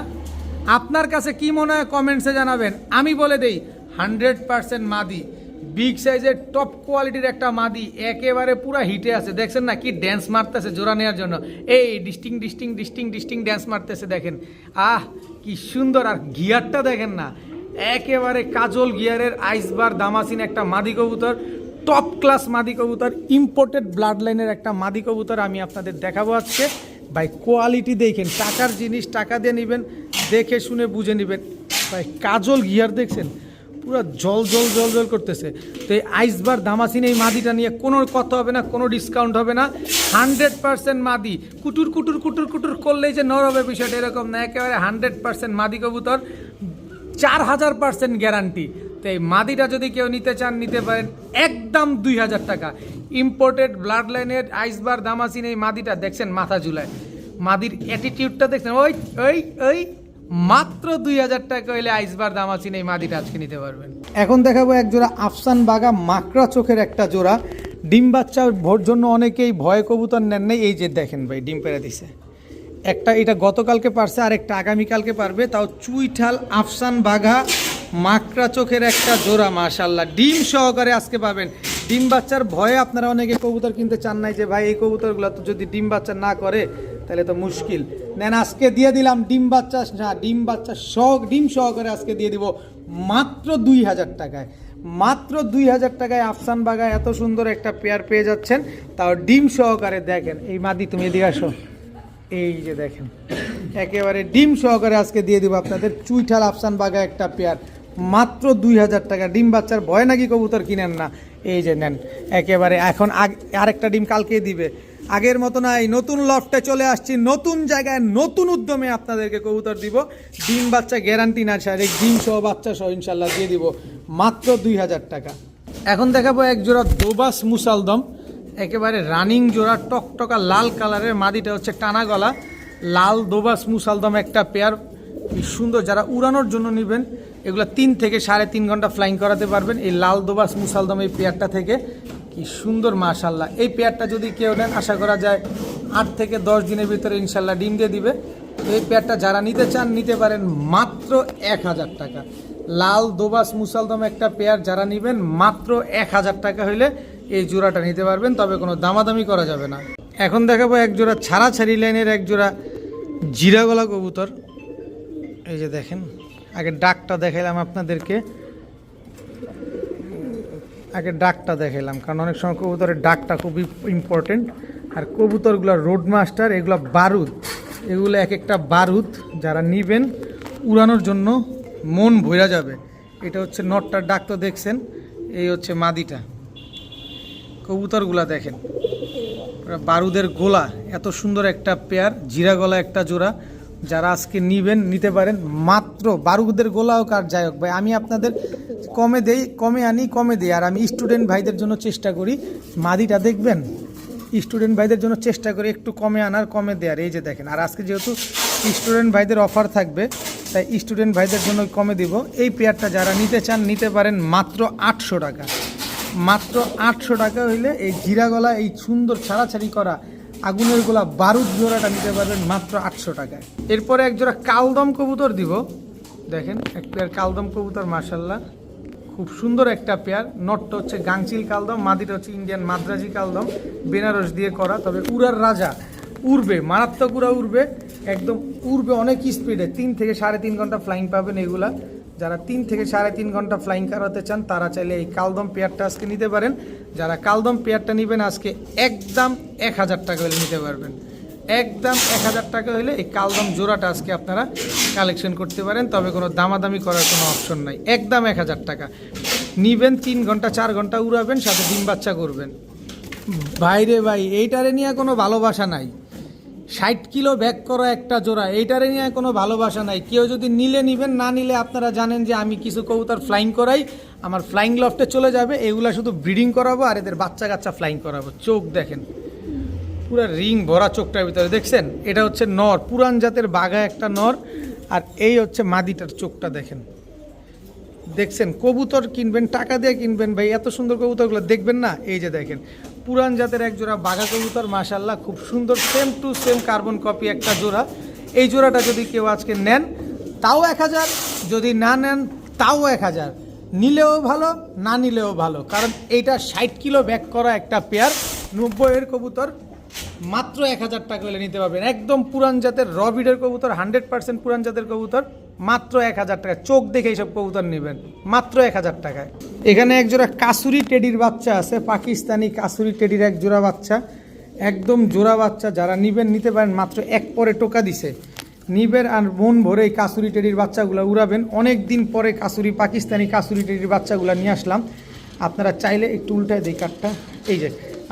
আপনার কাছে, কি মনে হয় কমেন্টসে জানাবেন। আমি বলে দেই 100% মাদি, বিগ সাইজের টপ কোয়ালিটির একটা মাদি, একেবারে পুরো হিটে আছে। দেখছেন না কি ড্যান্স মারতেছে জোড়া নেওয়ার জন্য, এই ডিস্টিং ড্যান্স মারতেছে দেখেন। কি সুন্দর, আর গিয়ারটা দেখেন না, একেবারে কাজল গিয়ারের আইসবার দামাসিন একটা মাদি কবুতর, টপ ক্লাস মাদি কবুতর, ইম্পোর্টেড ব্লাড লাইনের একটা মাদি কবুতর আমি আপনাদের দেখাবো আজকে। ভাই কোয়ালিটি দেখেন, টাকার জিনিস টাকা দিয়ে নেবেন, দেখে শুনে বুঝে নেবেন। ভাই কাজল গিয়ার দেখছেন, পুরো জল করতেছে। তো এই আইসবার দামাসিন এই মাদিটা নিয়ে কোনো কথা হবে না, কোনো ডিসকাউন্ট হবে না। 100% মাদি, কুটুর করলেই যে নর হবে বিষয়টা এরকম না, একেবারে 100% মাদি কবুতর, 4000% গ্যারান্টি। তো এই মাদিটা যদি কেউ নিতে চান নিতে পারেন, একদম 2000 টাকা। ইম্পোর্টেড ব্লাড লাইনের আইসবার দামাসিন এই মাদিটা দেখছেন মাথা ঝুলায়, মাদির অ্যাটিটিউডটা দেখছেন, ওই মাত্র 2000 টাকা হইলে আইসবার দামাসিন এই মাদিটা আজকে নিতে পারবেন। এখন দেখাবো এক জোড়া আফসান বাগা মাকড়া চোখের একটা জোড়া, ডিম বাচ্চার জন্য অনেকেই ভয় কবুতর নেন নাই। এই যে দেখেন ভাই ডিম পেড়ে দিছে একটা, এটা গতকালকে পারছে, আর একটা আগামীকালকে পারবে, তাও চুইঠাল আফসান বাঘা মাকড়া চোখের একটা জোড়া, মাশাল্লাহ ডিম সহকারে আজকে পাবেন। ডিম বাচ্চার ভয়ে আপনারা অনেকে কবুতর কিনতে চান নাই, যে ভাই এই কবুতরগুলো তো যদি ডিম বাচ্চা না করে তাহলে তো মুশকিল। নেন আজকে দিয়ে দিলাম ডিম বাচ্চা ডিম সহকারে আজকে দিয়ে দিব মাত্র 2000 টাকায়। মাত্র 2000 টাকায় আফসান বাঘা এত সুন্দর একটা পেয়ার পেয়ে যাচ্ছেন, তাও ডিম সহকারে। দেখেন এই মাদি, তুমি এদিকে আসো, এই যে দেখেন একেবারে ডিম সহকারে আজকে দিয়ে দিব আপনাদের চুইঠাল আফসান বাঘা একটা পেয়ার মাত্র 2000 টাকা। ডিম বাচ্চার ভয় নাকি কবুতর কিনেন না, এই যে নেন একেবারে। এখন আরেকটা ডিম কালকে দিবে, আগের মতো না, এই নতুন লফটে চলে আসছি, নতুন জায়গায় নতুন উদ্যমে আপনাদেরকে কবুতর দিব। ডিম বাচ্চা গ্যারান্টি না স্যার, এই ডিম সহ বাচ্চা সহ ইনশাল্লাহ দিয়ে দিব মাত্র 2000 টাকা। এখন দেখাবো এক জোড়া দোবাস মুসালদম, একেবারে রানিং জোড়া, টকটকা লাল কালারের, মাদিটা হচ্ছে টানা গলা, লাল দোবাস মুসালদম একটা পেয়ার, কি সুন্দর। যারা উড়ানোর জন্য নেবেন এগুলো 3 থেকে 3.5 ঘন্টা ফ্লাইং করাতে পারবেন এই লাল দোবাস মুসালদম এই পেয়ারটা থেকে। কি সুন্দর মাশাল্লাহ, এই পেয়ারটা যদি কেউ নেন আশা করা যায় 8 থেকে 10 দিনের ভিতরে ইনশাল্লাহ ডিম দিয়ে দিবে। এই পেয়ারটা যারা নিতে চান নিতে পারেন মাত্র 1000 টাকা। লাল দোবাস মুসালদম একটা পেয়ার যারা নেবেন মাত্র 1000 টাকা হইলে এই জোড়াটা নিতে পারবেন, তবে কোনো দামাদামি করা যাবে না। এখন দেখাবো এক জোড়া ছাড়াছাড়ি লাইনের এক জোড়া জিরা গলা কবুতর, এই যে দেখেন। আগে ডাকটা দেখাইলাম আপনাদেরকে, কারণ অনেক সময় কবুতরের ডাকটা খুবই ইম্পর্টেন্ট। আর কবুতরগুলো রোড মাস্টার, এগুলো বারুদ, এগুলো এক একটা বারুদ, যারা নিবেন উড়ানোর জন্য মন ভইরা যাবে। এটা হচ্ছে নটটার ডাক তো দেখছেন, এই হচ্ছে মাদিটা। কবুতরগুলা দেখেন, বারুদের গোলা, এত সুন্দর একটা পেয়ার, জিরা গলা একটা জোড়া, যারা আজকে নিবেন নিতে পারেন মাত্র। বারুদের গোলা হোক আর যাই হোক ভাই, আমি আপনাদের কমে আনি কমে দিই, আর আমি স্টুডেন্ট ভাইদের জন্য চেষ্টা করি। মাদিটা দেখবেন, স্টুডেন্ট ভাইদের জন্য চেষ্টা করি একটু কমে আনার, কমে দেওয়ার। এই যে দেখেন, আর আজকে যেহেতু স্টুডেন্ট ভাইদের অফার থাকবে তাই স্টুডেন্ট ভাইদের জন্য কমে দিব। এই পেয়ারটা যারা নিতে চান নিতে পারেন মাত্র 800 টাকা। মাত্র 800 টাকা হইলে এই জিরা গলা, এই সুন্দর ছাড়াছাড়ি করা আগুনের গোলা বারুদ জোড়াটা নিতে পারবেন মাত্র 800 টাকায়। এরপরে এক জোড়া কালদম কবুতর দিব, দেখেন এক পেয়ার কালদম কবুতর, মাশাল্লাহ খুব সুন্দর একটা পেয়ার। নটটা হচ্ছে গাংচিল কালদম, মাদিটা হচ্ছে ইন্ডিয়ান মাদ্রাজি কালদম, বেনারস দিয়ে করা, তবে উড়ার রাজা, উড়বে মারাত্মক, উড়বে একদম, উড়বে অনেক স্পিডে। 3 থেকে 3.5 ঘন্টা ফ্লাইং পাবেন এগুলা। যারা 3 থেকে 3.5 ঘন্টা ফ্লাইং করাতে চান তারা চাইলে এই কালদম পেয়ারটা আজকে নিতে পারেন। যারা কালদম পেয়ারটা নেবেন আজকে একদম 1000 টাকা হলে নিতে পারবেন, একদম 1000 টাকা হলে এই কালদম জোড়াটা আজকে আপনারা কালেকশন করতে পারেন, তবে কোনো দামাদামি করার কোনো অপশন নাই। একদম 1000 টাকা নিবেন, 3 ঘন্টা 4 ঘন্টা উড়াবেন, সাথে ডিম বাচ্চা করবেন। ভাইরে ভাই, এইটারে নিয়ে কোনো ভালোবাসা নাই। 60 কিলো ব্যাক করা একটা জোড়া, এইটারে নিয়ে কোনো ভালোবাসা নাই। কেউ যদি নিলে নিবেন, না নিলে আপনারা জানেন যে আমি কিছু কবুতর ফ্লাইং করাই, আমার ফ্লাইং লফটে চলে যাবে, এগুলা শুধু ব্রিডিং করাবো আর এদের বাচ্চা কাচ্চা ফ্লাইং করাবো। চোখ দেখেন, পুরো রিং ভরা চোখটার ভিতরে দেখছেন, এটা হচ্ছে নর, পুরান জাতের বাঘা একটা নর, আর এই হচ্ছে মাদিটার চোখটা দেখেন। দেখছেন, কবুতর কিনবেন টাকা দিয়ে কিনবেন ভাই, এত সুন্দর কবুতরগুলো দেখবেন না। এই যে দেখেন পুরান জাতের এক জোড়া বাঘা কবুতর, মাশাল্লাহ খুব সুন্দর, same to same carbon copy একটা জোড়া। এই জোড়াটা যদি কেউ আজকে নেন তাও 1000, যদি না নেন তাও 1000। নিলেও ভালো, না নিলেও ভালো, কারণ এইটা 60 কিলো ব্যাক করা একটা পেয়ার 90-এর কবুতর মাত্র 1000 টাকা হলে নিতে পারবেন। একদম পুরান জাতের রবিডের কবুতর, 100% পুরান জাতের কবুতর, মাত্র 1000 টাকা। চোখ দেখে এইসব কবুতর নেবেন মাত্র 1000 টাকায়। এখানে একজোড়া কাসুরি টেডির বাচ্চা আছে, পাকিস্তানি কাসুরি টেডির এক জোড়া বাচ্চা, একদম জোড়া বাচ্চা। যারা নিবেন নিতে পারেন, মাত্র এক পরে টোকা দিছে, নিবেন আর মন ভরে এই কাসুরি টেডির বাচ্চাগুলো উড়াবেন। অনেক দিন পরে পাকিস্তানি কাসুরি টেডির বাচ্চাগুলো নিয়ে আসলাম। আপনারা চাইলে একটু উল্টায় দিই কাঠটা, এই যে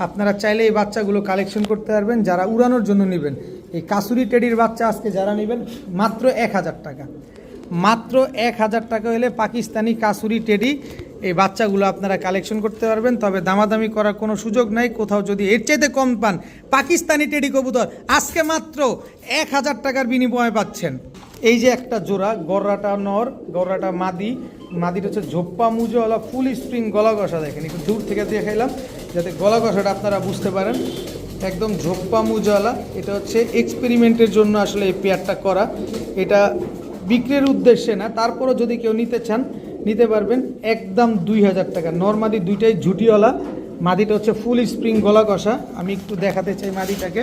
আপনারা চাইলে এই বাচ্চাগুলো কালেকশন করতে পারবেন যারা উড়ানোর জন্য নেবেন। এই কাসুরি টেডির বাচ্চা আজকে যারা নেবেন মাত্র 1000 টাকা, মাত্র 1000 টাকা হলে পাকিস্তানি কাসুরি টেডি এই বাচ্চাগুলো আপনারা কালেকশন করতে পারবেন। তবে দামাদামি করার কোনো সুযোগ নাই। কোথাও যদি এর চাইতে কম পান, পাকিস্তানি টেডি কবুতর আজকে মাত্র 1000 টাকার বিনিময়ে পাচ্ছেন। এই যে একটা জোড়া, গররাটা নর, গররাটা মাদি। মাদিটা হচ্ছে ঝোপ্পা মুজোওয়ালা ফুল স্প্রিং গলা কষা। দেখেন একটু দূর থেকে দেখাইলাম যাতে গলা কষাটা আপনারা বুঝতে পারেন। একদম ঝোপ্পা মুজোওয়ালা। এটা হচ্ছে এক্সপেরিমেন্টের জন্য আসলে এই পেয়ারটা করা, এটা বিক্রির উদ্দেশ্যে না। তারপরও যদি কেউ নিতে চান নিতে পারবেন, একদম 2000 টাকা। নর্মাদি দুইটাই ঝুটিওয়ালা। মাদিটা হচ্ছে ফুল স্প্রিং গলা কষা। আমি একটু দেখাতে চাই মাদিটাকে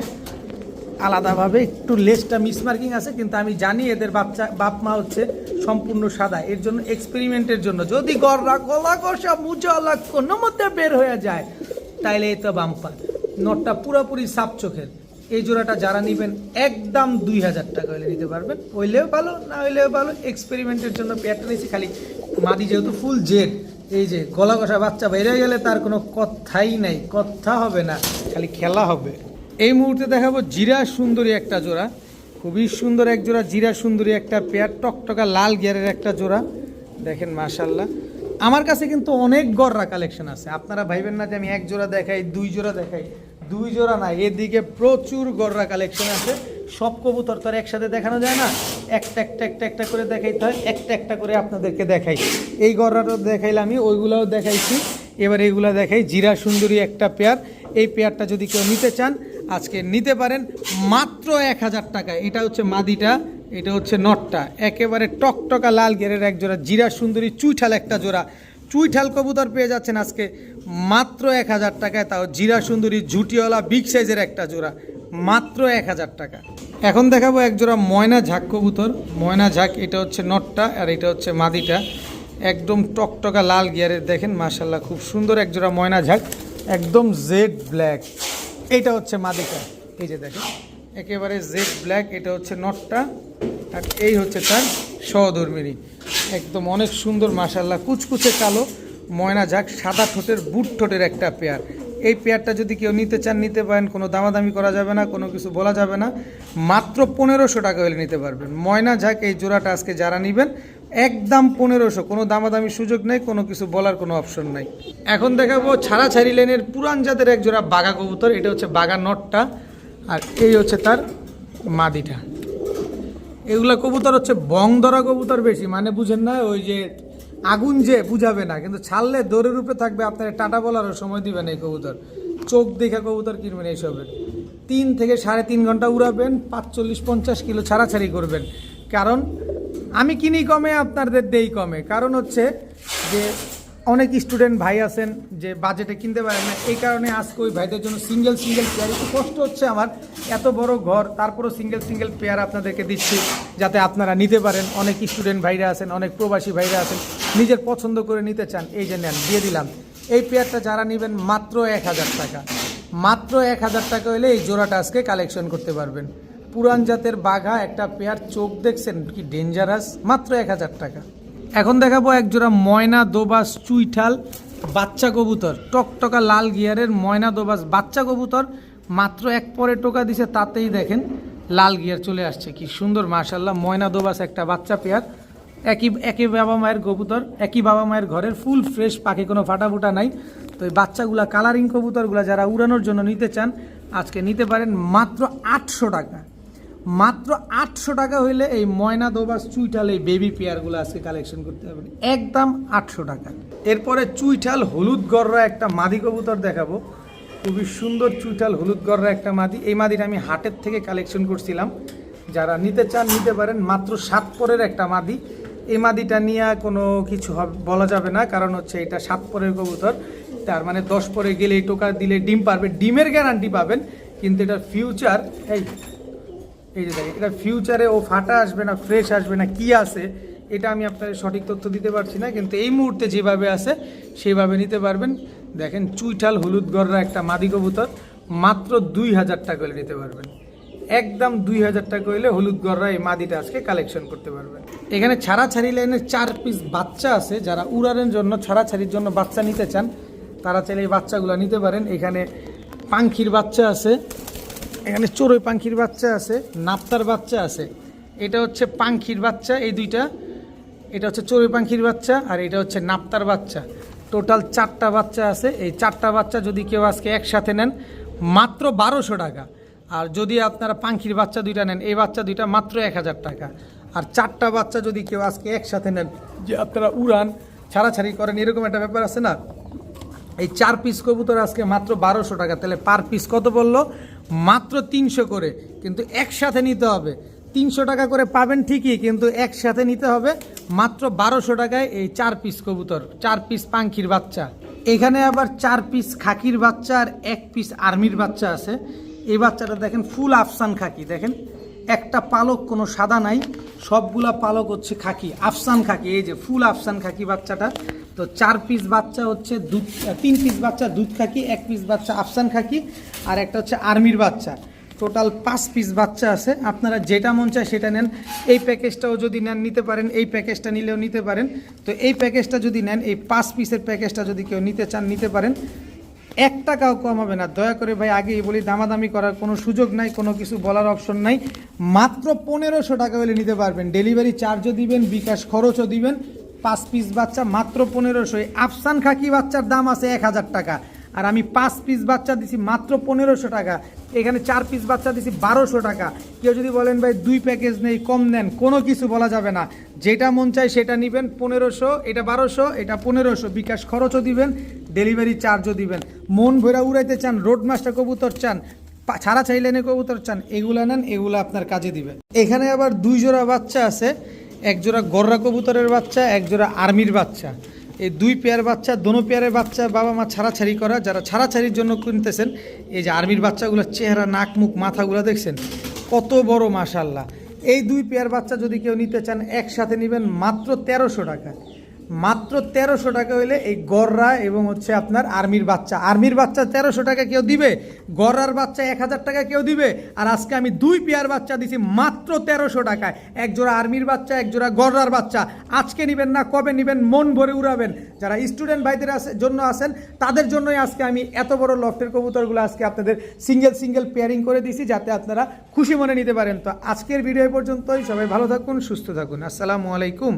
আলাদাভাবে, একটু লেজটা মিসমার্কিং আছে, কিন্তু আমি জানি এদের বাপ মা হচ্ছে সম্পূর্ণ সাদা। এর জন্য এক্সপেরিমেন্টের জন্য যদি গলা কষা মুজোওয়ালা কোনো মধ্যে বের হয়ে যায় তাইলে এই তো বাম্পার। নটটা পুরোপুরি সাপ চোখের। এই জোড়াটা যারা নেবেন একদম 2000 টাকা হলে নিতে পারবেন। হইলেও ভালো, না হইলেও ভালো। এক্সপেরিমেন্টের জন্য পেয়ারটা নিয়েছি। খালি মাদি যেহেতু ফুল জেড, এই যে গলা কষা বাচ্চা বেড়ে গেলে তার কোনো কথাই নাই, কথা হবে না, খালি খেলা হবে। এই মুহূর্তে দেখাবো জিরা সুন্দরী একটা জোড়া, খুবই সুন্দর এক জোড়া জিরা সুন্দরী একটা পেয়ার, টকটকা লাল গিয়ারের একটা জোড়া। দেখেন মাশাল্লাহ, আমার কাছে কিন্তু অনেক গররা কালেকশন আছে। আপনারা ভাইবেন না যে আমি এক জোড়া দেখাই, দুই জোড়া দেখাই। দুই জোড়া না, এদিকে প্রচুর গররা কালেকশন আছে। সব কবুতর তো আর একসাথে দেখানো যায় না, একটা একটা একটা একটা করে দেখাইতে হয়। একটা একটা করে আপনাদেরকে দেখাই। এই গররাটা দেখাইলে আমি, ওইগুলাও দেখাইছি, এবার এইগুলা দেখাই। জিরা সুন্দরী একটা পেয়ার। এই পেয়ারটা যদি কেউ নিতে চান আজকে নিতে পারেন মাত্র 1000 টাকায়। এটা হচ্ছে মাদিটা, এটা হচ্ছে নটটা। একেবারে টকটকা লাল গেরের এক জোড়া জিরা সুন্দরী চুইঠাল একটা জোড়া। চুইঠাল কবুতর পেয়ে যাচ্ছেন আজকে মাত্র 1000 টাকায়, তাও জিরা সুন্দরী ঝুটিওয়ালা বিগ সাইজের একটা জোড়া, মাত্র 1000 টাকা। এখন দেখাবো এক জোড়া ময়না ঝাঁক কবুতর। ময়না ঝাঁক, এটা হচ্ছে নটটা আর এটা হচ্ছে মাদিটা। একদম টকটকা লাল গিয়ারের, দেখেন মাশাল্লাহ খুব সুন্দর এক জোড়া ময়না ঝাঁক, একদম জেড ব্ল্যাক। এইটা হচ্ছে মাদিটা, এই যে দেখেন একেবারে জেড ব্ল্যাক। এটা হচ্ছে নটটা আর এই হচ্ছে তার সহধর্মিনী। একদম অনেক সুন্দর মাশাল্লাহ, কুচকুচে কালো ময়না ঝাঁক, সাদা ঠোঁটের বুট ঠোঁটের একটা পেয়ার। এই পেয়ারটা যদি কেউ নিতে চান নিতে পারেন, কোনো দামাদামি করা যাবে না, কোনো কিছু বলা যাবে না। মাত্র 1500 টাকা হলে নিতে পারবেন ময়না ঝাঁক। এই জোড়াটা আজকে যারা নেবেন একদম 1500, কোনো দামাদামি সুযোগ নেই, কোনো কিছু বলার কোনো অপশন নাই। এখন দেখাবো ছাড়াছাড়ি লেনের পুরান জাতের এক জোড়া বাঘা কবুতর। এটা হচ্ছে বাঘা নটটা আর এই হচ্ছে তার মাদিটা। এগুলা কবুতর হচ্ছে বং ধরা কবুতর বেশি, মানে বুঝেন না, ওই যে আগুন যে বুঝাবে না, কিন্তু ছাড়লে দৌড়ের উপরে থাকবে, আপনার টাটা বলারও সময় দিবেন। এই কবুতর চোখ দেখা কবুতর কিনবেন এইসবের। 3 থেকে 3.5 ঘন্টা উড়াবেন, 45-50 কিলো ছাড়াছাড়ি করবেন। কারণ আমি কিনি কমে, আপনাদের দেই কমে। কারণ হচ্ছে যে অনেক স্টুডেন্ট ভাই আছেন যে বাজেটে কিনতে পারেন না, এই কারণে আজকে ওই ভাইদের জন্য সিঙ্গেল পেয়ার। একটু কষ্ট হচ্ছে আমার, এত বড় ঘর, তারপরও সিঙ্গেল পেয়ার আপনাদেরকে দিচ্ছি যাতে আপনারা নিতে পারেন। অনেক স্টুডেন্ট ভাইরা আছেন, অনেক প্রবাসী ভাইরা আছেন, নিজের পছন্দ করে নিতে চান, এই যে নেন, দিয়ে দিলাম। এই পেয়ারটা যারা নেবেন মাত্র 1000 টাকা, মাত্র 1000 টাকা হলে এই জোড়াটা আজকে কালেকশন করতে পারবেন। পুরান জাতের বাঘা একটা পেয়ার, চোখ দেখছেন কি ডেঞ্জারাস, মাত্র 1000 টাকা। এখন দেখাবো এক জোড়া ময়না দোবাস চুইঠাল বাচ্চা কবুতর, টকটকা লাল গিয়ারের ময়না দোবাস বাচ্চা কবুতর। মাত্র এক পরে টোকা দিছে, তাতেই দেখেন লাল গিয়ার চলে আসছে, কি সুন্দর মাশাল্লাহ। ময়না দোবাস একটা বাচ্চা পেয়ার, একই বাবা মায়ের কবুতর, একই বাবা মায়ের ঘরের, ফুল ফ্রেশ পাখি, কোনো ফাটাফুটা নাই। তো এই বাচ্চাগুলা কালারিং কবুতরগুলা যারা উড়ানোর জন্য নিতে চান আজকে নিতে পারেন মাত্র 800 টাকা। মাত্র 800 টাকা হইলে এই ময়না দোবাস চুইঠাল এই বেবি পেয়ারগুলো আজকে কালেকশন করতে পারবেন একদম 800 টাকা। এরপরে চুইঠাল হলুদ গররা একটা মাদি কবুতর দেখাবো, খুবই সুন্দর চুইঠাল হলুদ গররা একটা মাদি। এই মাদিটা আমি হাটের থেকে কালেকশন করছিলাম, যারা নিতে চান নিতে পারেন। মাত্র 7 পরের একটা মাদি। এই মাদিটা নিয়ে কোনো কিছু বলা যাবে না, কারণ হচ্ছে এটা 7 পরের কবুতর, তার মানে 10 পরে গেলে এই টোকা দিলে ডিম পারবে, ডিমের গ্যারান্টি পাবেন, কিন্তু এটার ফিউচার এই যে দেখেন, এটা ফিউচারে ও ফাটা আসবে না, ফ্রেশ আসবে না, কি আছে এটা আমি আপনাকে সঠিক তথ্য দিতে পারছি না, কিন্তু এই মুহূর্তে যেভাবে আছে সেভাবে নিতে পারবেন। দেখেন চুইঠাল হলুদ গররা একটা মাদি কবুতর, মাত্র 2000 টাকা হলে নিতে পারবেন, একদম 2000 টাকা হইলে হলুদ গররা এই মাদিটা আজকে কালেকশন করতে পারবেন। এখানে ছাড়াছাড়ি লাইনের 4 পিস বাচ্চা আছে, যারা উড়ানের জন্য ছাড়াছাড়ির জন্য বাচ্চা নিতে চান তারা চাইলে এই বাচ্চাগুলো নিতে পারেন। এখানে পাখির বাচ্চা আছে, এখানে চড়ুই পাখির বাচ্চা আছে, নাপ্তার বাচ্চা আছে। এটা হচ্ছে পাখির বাচ্চা, এই দুইটা, এটা হচ্ছে চড়ুই পাখির বাচ্চা, আর এটা হচ্ছে নাপ্তার বাচ্চা। টোটাল 4টা বাচ্চা আছে। এই 4টা বাচ্চা যদি কেউ আজকে একসাথে নেন মাত্র 1200 টাকা, আর যদি আপনারা পাখির বাচ্চা দুইটা নেন, এই বাচ্চা দুইটা মাত্র 1000 টাকা। আর 4টা বাচ্চা যদি কেউ আজকে একসাথে নেন, যে আপনারা উড়ান ছাড়াছাড়ি করেন এরকম একটা ব্যাপার আছে না, এই 4 পিস কবুতর আজকে মাত্র 1200 টাকা। তাহলে পার পিস কত বললো? মাত্র 300 করে, কিন্তু একসাথে নিতে হবে। 300 টাকা করে পাবেন ঠিকই, কিন্তু একসাথে নিতে হবে মাত্র 1200 টাকায় এই 4 পিস কবুতর, 4 পিস পাখির বাচ্চা। এখানে আবার 4 পিস খাকির বাচ্চা আর 1 পিস আর্মির বাচ্চা আছে। এই বাচ্চাটা দেখেন ফুল আফসান খাকি, দেখেন একটা পালক কোনো সাদা নাই, সবগুলা পালক হচ্ছে খাকি, আফসান খাকি, এই যে ফুল আফসান খাকি বাচ্চাটা। তো 4 পিস বাচ্চা হচ্ছে 3 পিস বাচ্চা দুধ খাকি, 1 পিস বাচ্চা আফসান খাকি, আর একটা হচ্ছে আর্মির বাচ্চা। টোটাল 5 পিস বাচ্চা আছে। আপনারা যেটা মন চায় সেটা নেন। এই প্যাকেজটাও যদি নেন নিতে পারেন, এই প্যাকেজটা নিলেও নিতে পারেন। তো এই প্যাকেজটা যদি নেন, এই 5 পিসের প্যাকেজটা যদি কেউ নিতে চান নিতে পারেন, 1 টাকাও কম হবে না। দয়া করে ভাই আগেই বলি, দামাদামি করার কোনো সুযোগ নাই, কোনো কিছু বলার অপশন নাই। মাত্র 1500 টাকা হলে নিতে পারবেন। ডেলিভারি চার্জও দিবেন, বিকাশ খরচও দিবেন। 5 পিস বাচ্চা মাত্র 1500। আফসান খাকি বাচ্চার দাম আছে 1000 টাকা, আর আমি 5 পিস বাচ্চা দিছি মাত্র 1500 টাকা। এখানে 4 পিস বাচ্চা দিছি 1200 টাকা। কেউ যদি বলেন ভাই 2 প্যাকেজ নেই, কম নেন, কোনো কিছু বলা যাবে না। যেটা মন চায় সেটা নেবেন। 1500, এটা 1200, এটা 1500, বিকাশ খরচও দিবেন, ডেলিভারি চার্জও দিবেন। মন ভরা উড়াইতে চান, রোড মাস্টার কবুতর চান, ছাড়া চাইলেনে কবুতর চান, এগুলা নেন, এগুলো আপনার কাজে দিবে। এখানে আবার 2 জোড়া বাচ্চা আছে, 1 জোড়া গররা কবুতরের বাচ্চা, 1 জোড়া আর্মির বাচ্চা। এই 2 পেয়ার বাচ্চা, দোনো পেয়ারের বাচ্চা বাবা মা ছাড়াছাড়ি করা, যারা ছাড়াছাড়ির জন্য কিনতেছেন, এই যে আর্মির বাচ্চাগুলোর চেহারা, নাক, মুখ, মাথাগুলো দেখছেন কত বড়, মাশাআল্লাহ। এই 2 পেয়ার বাচ্চা যদি কেউ নিতে চান একসাথে নেবেন মাত্র 1300 টাকা। মাত্র 1300 টাকা হইলে এই গররা এবং হচ্ছে আপনার আর্মির বাচ্চা, আর্মির বাচ্চা 1300 টাকা কেউ দিবে, গররার বাচ্চা 1000 টাকা কেউ দিবে। আর আজকে আমি 2 পেয়ার বাচ্চা দিছি মাত্র 1300 টাকায়। 1 জোড়া আর্মির বাচ্চা, 1 জোড়া গররার বাচ্চা। আজকে নেবেন না, কবে নেবেন, মন ভরে উড়াবেন। যারা স্টুডেন্ট ভাইদের জন্য আছেন তাদের জন্যই আজকে আমি এত বড় লফটের কবুতরগুলো আজকে আপনাদের সিঙ্গেল পেয়ারিং করে দিছি, যাতে আপনারা খুশি মনে নিতে পারেন। তো আজকের ভিডিও পর্যন্তই। সবাই ভালো থাকুন, সুস্থ থাকুন। আসসালামু আলাইকুম।